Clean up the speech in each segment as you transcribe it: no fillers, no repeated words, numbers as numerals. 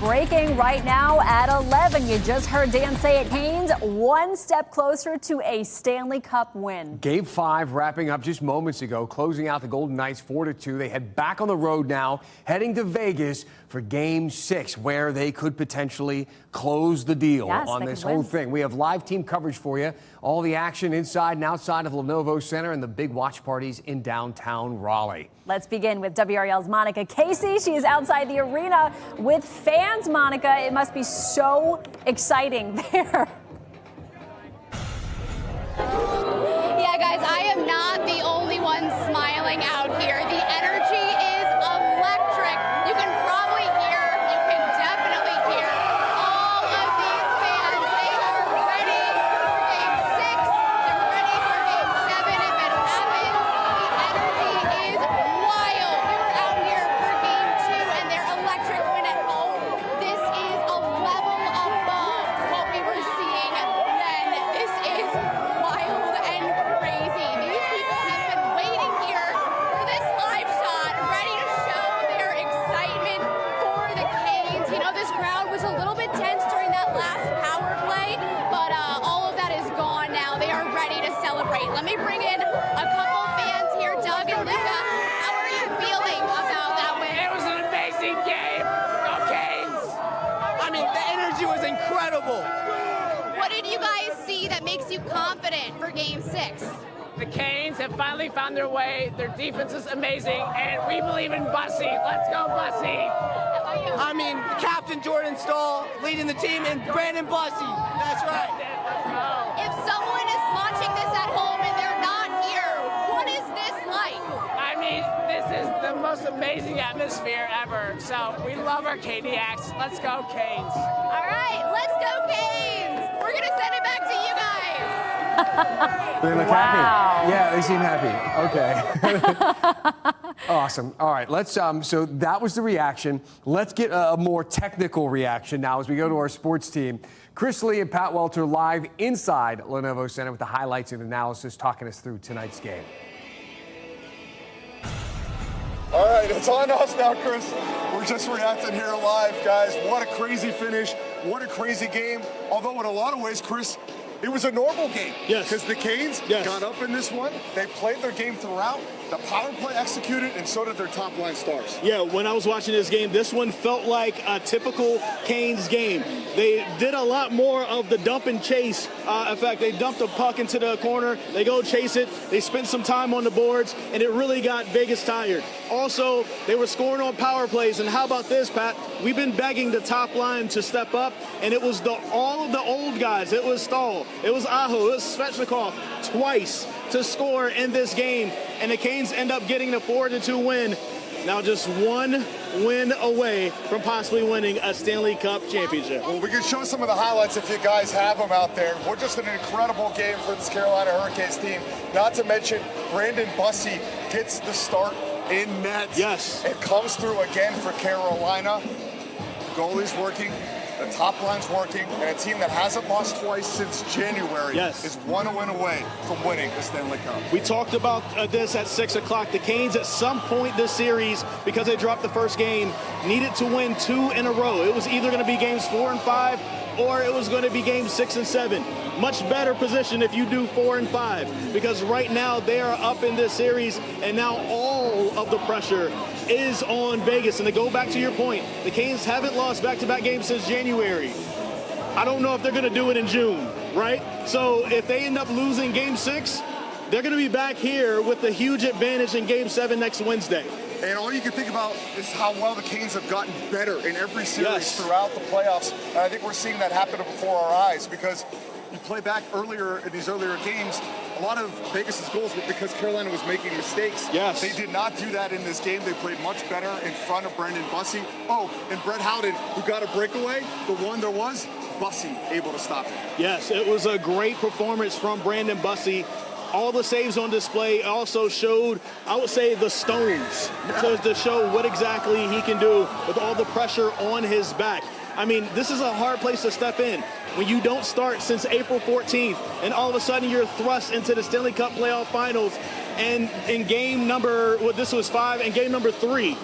breaking right now at 11. You just heard Dan say it, Canes one step closer to a Stanley Cup win. Game 5 wrapping up just moments ago, closing out the Golden Knights 4-2. They head back on the road now, heading to Vegas for Game 6, where they could potentially close the deal on this whole thing. We have live team coverage for you. All the action inside and outside of Lenovo Center and the big watch parties in downtown Raleigh. Let's begin with WRAL's Monica Casey. She is outside the arena with fans, Monica. It must be so exciting there. Yeah, guys, I am not the only one smiling out here. The energy is electric. You can probably hear, you can definitely hear all of these fans. They are ready for Game 6. They're ready for Game 7 if it happens. The energy is wild. We were out here for Game 2 and their electric win at home. This is a level above what we were seeing then. This is wild and crazy. These people have been waiting here for this live shot, ready to show their excitement for the Canes. You know, this crowd was a little bit tense during that last power play, but all of that is gone now. They are ready to celebrate. Let me bring in a couple fans here. Doug and Luca, how are you feeling about that win? It was an amazing game. Go Canes! I mean, the energy was incredible. What did you guys see that makes you confident for Game 6? The Canes have finally found their way. Their defense is amazing, and we believe in Bussy. Let's go, Bussy! How about you? I mean, Captain Jordan Stahl leading the team, and Brandon Bussy. That's right. If someone is watching this at home and they're not here, what is this like? I mean, this is the most amazing atmosphere ever. So we love our Caniacs. Let's go, Canes. All right, let's go Canes. We're going to send it back to you guys. They look happy. Yeah, they seem happy. Okay. Awesome. All right, let's so that was the reaction. Let's get a more technical reaction now as we go to our sports team. Chris Lee and Pat Welter live inside Lenovo Center with the highlights and analysis, talking us through tonight's game. All right, it's on us now, Chris. We're just reacting here live, guys. What a crazy finish. What a crazy game. Although in a lot of ways, Chris, it was a normal game. Yes. Because the Canes got up in this one. They played their game throughout. The power play executed, and so did their top line stars. Yeah, when I was watching this game, this one felt like a typical Canes game. They did a lot more of the dump and chase. In fact, they dumped the puck into the corner. They go chase it. They spent some time on the boards, and it really got Vegas tired. Also, they were scoring on power plays. And how about this, Pat? We've been begging the top line to step up, and it was all of the old guys. It was Stahl. It was Aho. It was Svechnikov twice to score in this game, and the Canes end up getting the 4-2 win. Now just one win away from possibly winning a Stanley Cup championship. Well, we can show some of the highlights if you guys have them out there. We're just an incredible game for this Carolina Hurricanes team. Not to mention, Brandon Bussy gets the start in net. Yes. It comes through again for Carolina. The goalie's working. The top line's working, and a team that hasn't lost twice since January is one win away from winning the Stanley Cup. We talked about this at 6 o'clock. The Canes at some point this series, because they dropped the first game, needed to win 2 in a row. It was either going to be games 4 and 5, or it was going to be games 6 and 7. Much better position if you do 4 and 5, because right now they are up in this series, and now all of the pressure is on Vegas. And to go back to your point, the Canes haven't lost back-to-back games since January. I don't know if they're going to do it in June, right? So if they end up losing Game 6, they're going to be back here with a huge advantage in Game 7 next Wednesday. And all you can think about is how well the Canes have gotten better in every series throughout the playoffs. And I think we're seeing that happen before our eyes, because you play back earlier in these earlier games, a lot of Vegas' goals were because Carolina was making mistakes. Yes. They did not do that in this game. They played much better in front of Brandon Bussy. Oh, and Brett Howden, who got a breakaway, the one there was, Bussy able to stop it. Yes, it was a great performance from Brandon Bussy. All the saves on display also showed, I would say, the stones to show what exactly he can do with all the pressure on his back. I mean, this is a hard place to step in when you don't start since April 14th, and all of a sudden you're thrust into the Stanley Cup playoff finals, and in game number, this was 5, and game number 3,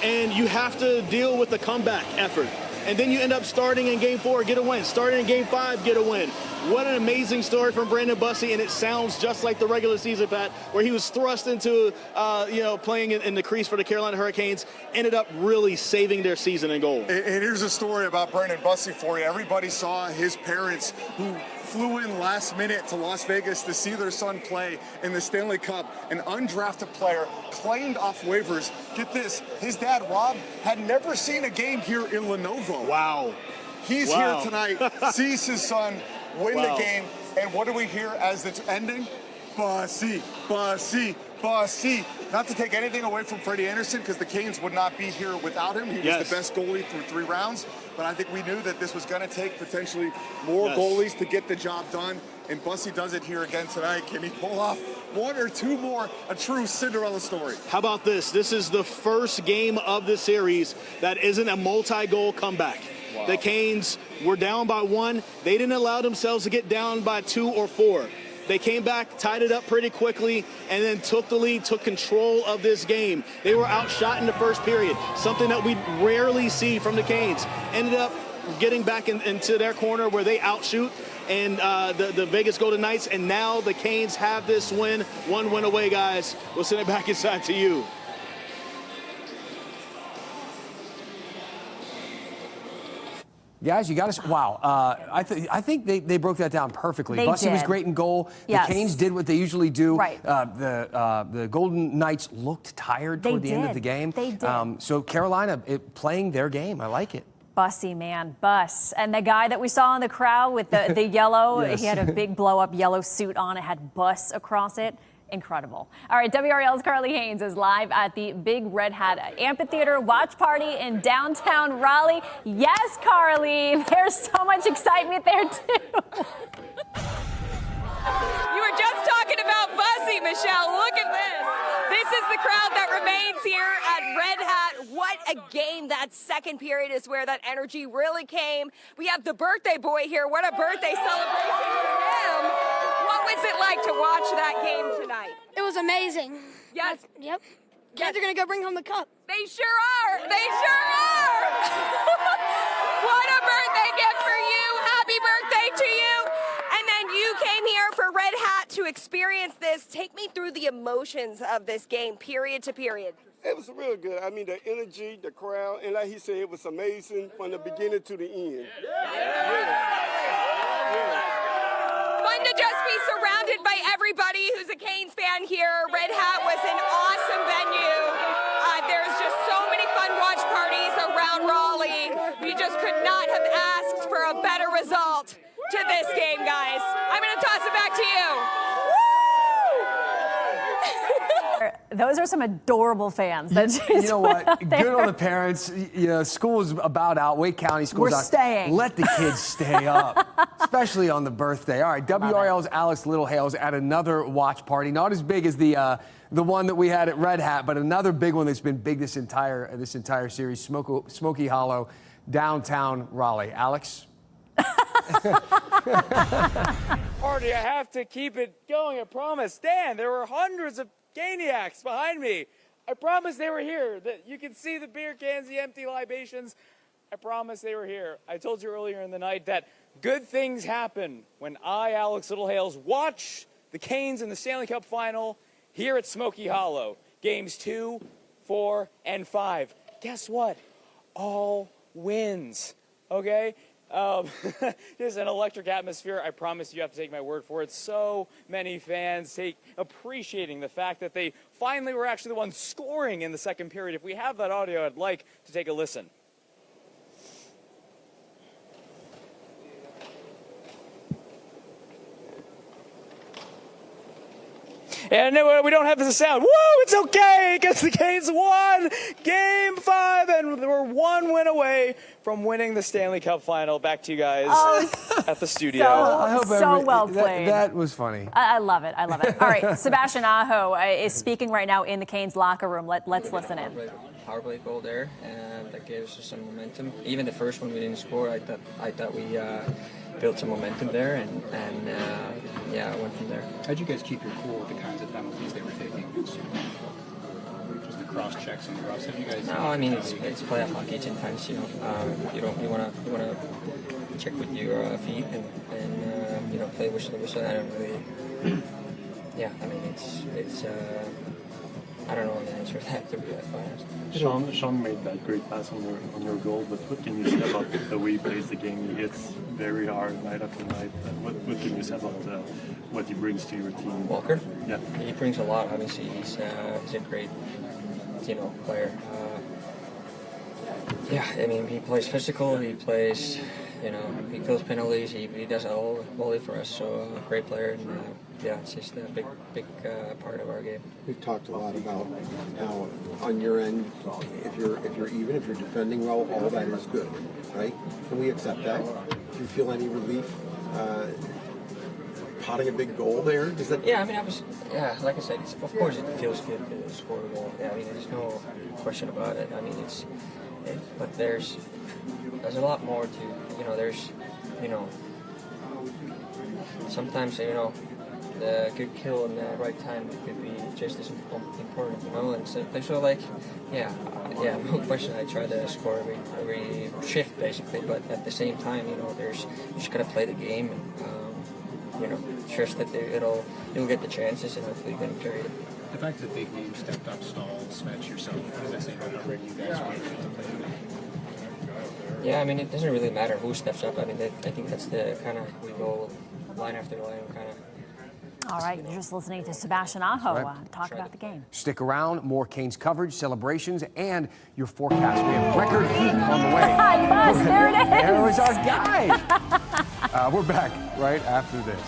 and you have to deal with the comeback effort. and then you end up starting in Game 4, get a win. Starting in Game 5, get a win. What an amazing story from Brandon Bussey, and it sounds just like the regular season, Pat, where he was thrust into, playing in the crease for the Carolina Hurricanes, ended up really saving their season in goal. And here's a story about Brandon Bussey for you. Everybody saw his parents who flew in last minute to Las Vegas to see their son play in the Stanley Cup. An undrafted player claimed off waivers. Get this, his dad, Rob, had never seen a game here in Lenovo. Wow. He's here tonight, sees his son win the game, and what do we hear as it's ending? Bussey, Bussey, Bussey. Not to take anything away from Freddie Anderson, because the Canes would not be here without him. He was the best goalie through 3 rounds, but I think we knew that this was going to take potentially more goalies to get the job done, and Bussey does it here again tonight. Can he pull off 1 or 2 more, a true Cinderella story? How about this? This is the first game of the series that isn't a multi-goal comeback. Wow. The Canes were down by 1. They didn't allow themselves to get down by 2 or 4. They came back, tied it up pretty quickly, and then took the lead, took control of this game. They were outshot in the first period, something that we rarely see from the Canes. Ended up getting back into their corner where they outshoot and the Vegas Golden Knights, and now the Canes have this win. 1 win away, guys. We'll send it back inside to you. Guys, you got to. Wow, I think they broke that down perfectly. Bussey was great in goal. Yes. The Canes did what they usually do. Right. The Golden Knights looked tired toward the end of the game. They did. So Carolina playing their game. I like it. Bussey, man, Buss. And the guy that we saw in the crowd with the yellow, he had a big blow-up yellow suit on. It had Buss across it. Incredible. All right, WRAL's Carly Haynes is live at the big Red Hat Amphitheater watch party in downtown Raleigh. Yes, Carly, there's so much excitement there, too. You were just talking about Bussey, Michelle. Look at this. This is the crowd that remains here at Red Hat. What a game. That second period is where that energy really came. We have the birthday boy here. What a birthday celebration for him. What was it like to watch that game tonight? It was amazing. Yes. Yep. Guys are going to go bring home the cup. They sure are. They sure are. What a birthday gift for you. Happy birthday to you. And then you came here for Red Hat to experience this. Take me through the emotions of this game, period to period. It was real good. I mean, the energy, the crowd, and like he said, it was amazing from the beginning to the end. Fun to just be surrounded by everybody who's a Canes fan here. Red Hat was an awesome venue. There's just so many fun watch parties around Raleigh. We just could not have asked for a better result to this game, guys. I'm going to toss it back to you. Those are some adorable fans. You know what? Good on the parents. You know, school's about out. Wake County school's out. We're staying. Let the kids stay up, especially on the birthday. All right, WRAL's Alex Littlehale's at another watch party. Not as big as the one that we had at Red Hat, but another big one that's been big this entire series. Smoky Hollow, downtown Raleigh. Alex. Party, I have to keep it going, I promise. Dan, there were hundreds of Caniacs behind me. I promise they were here. You can see the beer cans, the empty libations. I promise they were here. I told you earlier in the night that good things happen when I, Alex Littlehales, watch the Canes in the Stanley Cup Final here at Smoky Hollow. Games 2, 4, and 5. Guess what? All wins, okay? Just an electric atmosphere. I promise you have to take my word for it. So many fans appreciating the fact that they finally were actually the ones scoring in the second period. If we have that audio, I'd like to take a listen. And we don't have the sound. Woo, it's okay, because the Canes won Game 5, and we're 1 win away from winning the Stanley Cup Final. Back to you guys at the studio. So well played. That was funny. I love it. I love it. All right, Sebastian Aho is speaking right now in the Canes locker room. Let's listen in. Power play goal there, and that gave us just some momentum. Even the first one we didn't score. I thought we built some momentum there, and yeah, I went from there. How'd you guys keep your cool with the kinds of penalties they were taking against you? Just the cross checks and roughs? Have you guys? No, I mean it's playoff hockey. It's intense. You wanna check with your feet and play whistle to whistle. I don't really. Yeah, I mean it's. I don't know the answer to that, to be honest. Sean made that great pass on your goal, but what can you say about the way he plays the game? He hits very hard night after night. What can you say about what he brings to your team? Walker? Yeah. He brings a lot. Obviously, he's a great player. Yeah, I mean he plays physical. He plays, he kills penalties. He does it all volley for us. So great player. And, yeah, it's just a big part of our game. We've talked a lot about how on your end, if you're defending well, all that is good, right? Can we accept that? Do you feel any relief potting a big goal there? Does that? Yeah, I mean, like I said, of course it feels good to score a goal. Yeah, I mean, there's no question about it. I mean, but there's a lot more to, there's, sometimes, the good kill in the right time could be just as important, and so like, no question. I try to score every shift basically, but at the same time, you just gotta play the game and trust that you'll get the chances and hopefully you can carry it. The fact that big names stepped up, Stahl, Smetch, yourself, does that say about how ready you guys are to play? Yeah, I mean, it doesn't really matter who steps up. I mean, I think that's the kind of, we go line after line kind of. All right, you're just listening to Sebastian Aho talk about the game. Stick around, more Canes coverage, celebrations, and your forecast. We have record heat on the way. Yes, there it is. There was our guy. We're back right after this.